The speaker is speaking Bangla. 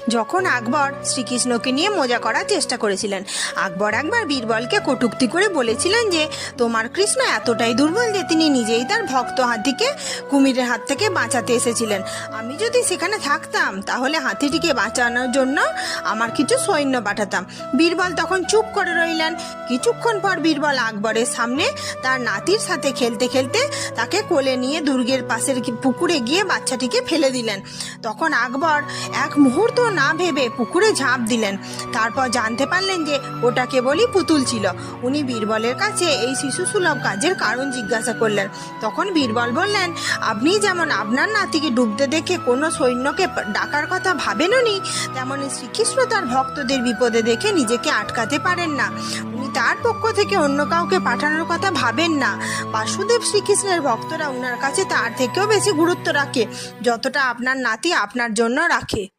যখন আকবর শ্রীকৃষ্ণকে নিয়ে মজা করার চেষ্টা করেছিলেন, আকবর একবার বীরবলকে কটূক্তি করে বলেছিলেন যে তোমার কৃষ্ণ এতটাই দুর্বল যে তিনি নিজেই তার ভক্ত হাতিকে কুমিরের হাত থেকে বাঁচাতে এসেছিলেন। আমি যদি সেখানে থাকতাম তাহলে হাতিটিকে বাঁচানোর জন্য আমার কিছু সৈন্য পাঠাতাম। বীরবল তখন চুপ করে রইলেন। কিছুক্ষণ পর বীরবল আকবরের সামনে তার নাতির সাথে খেলতে খেলতে তাকে কোলে নিয়ে দুর্গের পাশের পুকুরে গিয়ে বাচ্চাটিকে ফেলে দিলেন। তখন আকবর এক মুহূর্ত না ভেবে পুকুরে ঝাঁপ দিলেন। তারপর জানতে পারলেন যে ওটা কেবলই পুতুল ছিল। উনি বীরবলের কাছে এই শিশুসুলভ কাজের কারণ জিজ্ঞাসা করলেন। তখন বীরবল বললেন, আপনি যেমন আপনার নাতিকে ডুবতে দেখে কোনো সৈন্যকে ডাকার কথা ভাবেননি, তেমনি শ্রীকৃষ্ণ তার ভক্তদের বিপদে দেখে নিজেকে আটকাতে পারেন না। উনি তার পক্ষ থেকে অন্য কাউকে পাঠানোর কথা ভাবেন না। বাসুদেব শ্রীকৃষ্ণের ভক্তরা উনার কাছে তার থেকেও বেশি গুরুত্ব রাখে যতটা আপনার নাতি আপনার জন্য রাখে।